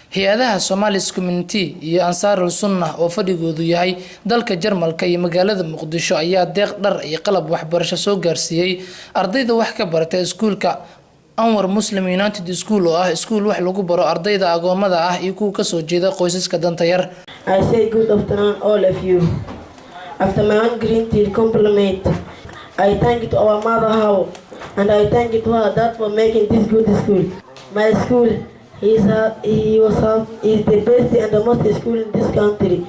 hay-adaha Somalis Community iyo Ansarul Sunnah oo fadhigoodu yahay dalka Jarmalka iyo magaalada Muqdisho ayaa deeq dhar iyo qalab waxbarasho soo gaarsiiyay ardayda wax ka barata iskuulka Anwar Muslim United School oo ah iskuul wax lagu baro ardayda agoomada ah iyo kuwa ka soo jeeda qoysaska danta yar. I say good afternoon all of you. After my own green tea compliment, I thank it to our mother how and I thank it to her dad for making this good school. My school is the best and the most school in this country,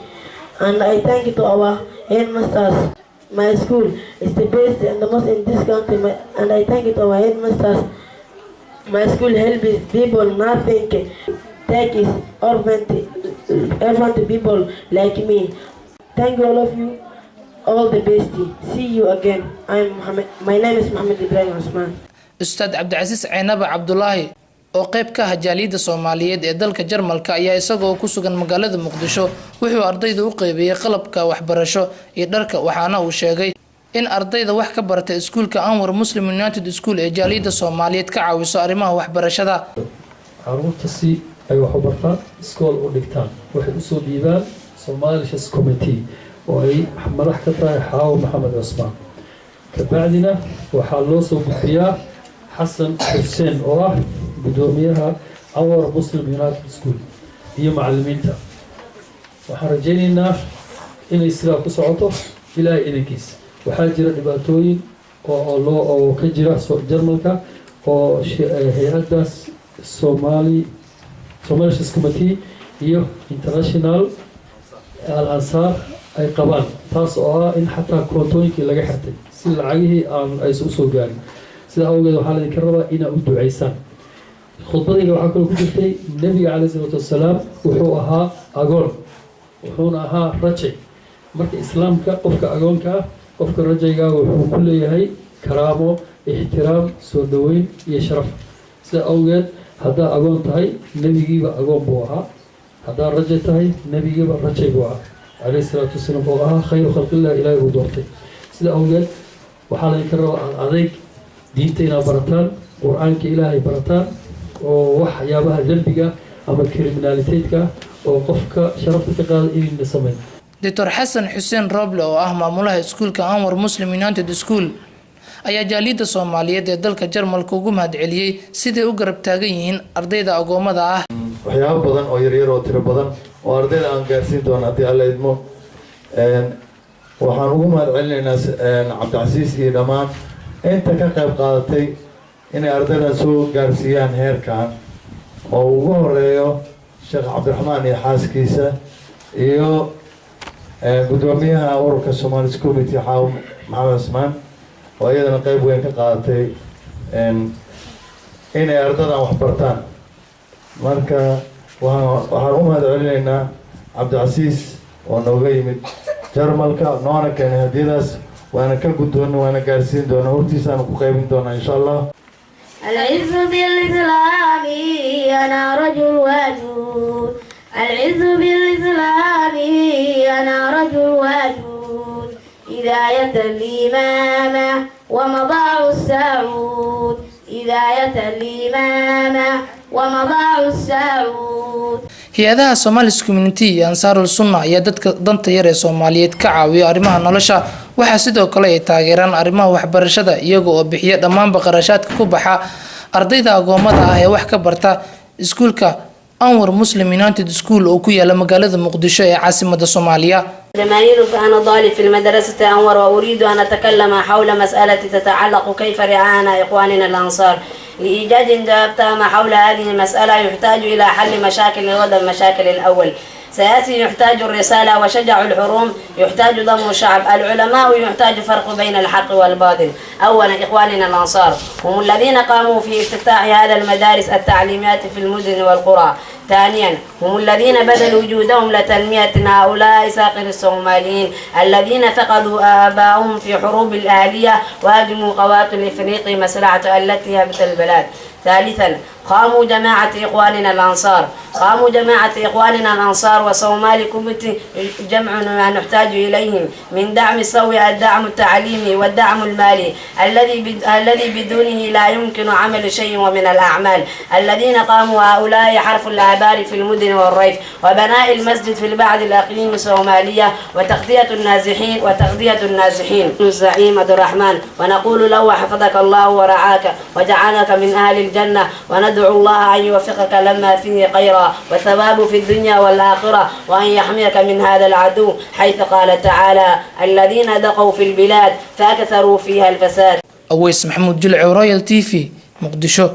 and I thank it to our headmasters. My school is the best and the most in this country, and I thank it to our headmasters. My school helps people nothing take is orphan people like me. Thank you all of you, all the best. See you again. My name is Mohammed Ibrahim Osman. Ustaad Cabdicaziz Caynaba Cabdullaahi oo qayb ka ah jaaliyada Soomaaliyeed ee dalka Jarmalka ayaa isagoo ku sugan magaalada Muqdisho wuxuu ardayda u qaybiyay qalabka waxbarasho iyo dharka waxaana uu sheegay in ardayda wax ka barata iskuulka Anwar Muslim United School ee jaaliyada Soomaaliyeed ka caawiso arrimaha waxbarashada. Caruurta si ay wax u bartaan iskool u dhigtaan waxay u soo dhiibaan Somalis Committee oo ay madax ka tahay Xaawo Maxamed Cusmaan. Kabacdina waxaa loo soo gudbiyaa Xasan Xuseen oo ah gudoomiyaha Anwar Muslim United School iyo macallimiinta. Waxaan rajaynaynaa inay sidaa ku socoto ilaa idinkiisa. waxaa jira dhibaatooyin oo ka jira Jarmalka oo hay'adaas Somalis Committee iyo International Al-Ansar ay qabaan taas oo ah in xataa koontooyinkii laga xirtay si lacagihii ay soo gaarin sida awgeed waxaa la idinka rabaa inaad u duceysaan. khudbadayga waxaa kaloo ku jirtay Nabiga calayhi salaatu wassalaam wuxuu ahaa agoon wuxuuna ahaa rajay marka islaamka qofka agoonka ah qofka rajayga wuxuu ku leeyahay karaamo ixtiraam soo dhaweyn iyo sharaf sida awgeed hadaa agoon tahay nabigiiba agoon buu ahaa hadaa rajay tahay nabigiiba rajay buu ahaa calayhi salaatu wassalaam oo ahaa khayru khalqillah ilaahay uu doortay sida awgeed waxaa la idinka rabaa adeeg diinta inaad barataan qur-aanka ilaahay barataan oo waxyaabaha dembiga ama criminaliteedka oo qofka sharafta ka qaada inay sameeyaan. Dr. Xasan Xuseen Roble oo ah maamulaha iskuulka Anwar Muslim United School ayaa jaaliyada Soomaaliyeed ee dalka Jarmalka ugu mahadceliyay sidii u garab taagan yihiin ardayda agoomada ah. waxyaabo badan oo yaryar oo tiro badan oo ardayda aan gaarsiin doono haddii alla idmo waxaan ugu mahadcelinaynaa Cabdicaziz iyo dhammaan inta ka qayb qaadatay inay ardaydan soo gaarsiiyaan heerkan oo ugu horeeyo Sheekh Cabdiraxmaan iyo xaaskiisa iyo gudoomiyaha ururka Somalis Committee Xaawo Maxamed Cusmaan oo iyadana qayb weyn ka qaadatay inay ardaydan wax bartaan. marka waxaan u mahadcelinaynaa Cabdicaziz oo nooga yimid Jarmalka noona keenay hadiyadaas waana ka guddoon waana gaarsiin doonaa hortiisaan ku qaybin doonaa insha Allah. العز بالإسلام أنا رجل وجود العز بالإسلام أنا رجل وجود هداية الإمامة ومضاع السعود هداية الإمامة ومضاع السعود. hay-adaha Somalis Community iyo Ansarul Sunnah ayaa dadka danta yar ee Soomaaliyeed ka caawiyo arrimaha nolosha waxa sidoo kale ay taageeraan arrimaha waxbarashada iyaga oo bixiya dhammaan qarashaadka ku baxa ardayda agoomada ah ee wax ka barta iskuulka Anwar Muslim United School oo ku yaala magaalada Muqdisho ee caasimadda Soomaaliya. جماهير أنا طالب في المدرسة أنور وأريد أن أتكلم حول مسألة تتعلق كيف رعانا إخواننا الأنصار. لإيجاد جواب تام حول هذه المسألة يحتاج إلى حل مشاكل الغد. المشاكل الأول سياسي يحتاج الرسالة وشجع الحروم يحتاج ضم الشعب. العلماء يحتاج فرق بين الحق والباطل. أولا إخواننا الأنصار هم الذين قاموا في افتتاح هذا المدارس التعليمية في المدن والقرى. ثانيا هم الذين بذلوا جهدهم لتنمية هؤلاء ساقر الصوماليين الذين فقدوا آباءهم في حروب الأهلية وهاجموا قوات الإفريقي مسرعة التي هبت البلاد. ثالثا قاموا جماعة إخواننا الأنصار وصومالي كوميتي جمع ما نحتاج إليهم من دعم سوي الدعم التعليمي والدعم المالي الذي بدونه لا يمكن عمل شيء ومن الأعمال الذين قاموا هؤلاء حرف الآبار في المدن والريف وبناء المسجد في البعض الأقليم الصومالية وتغذية النازحين الزعيم عبد الرحمن ونقول له حفظك الله ورعاك وجعلك من أهل الجنة وندعو الله أن يوفقك لما فيه خيرا وثواب في الدنيا والآخرة وأن يحميك من هذا العدو حيث قال تعالى الذين دقوا في البلاد فأكثروا فيها الفساد. أويس محمود جلع رويال تي في مقدشو.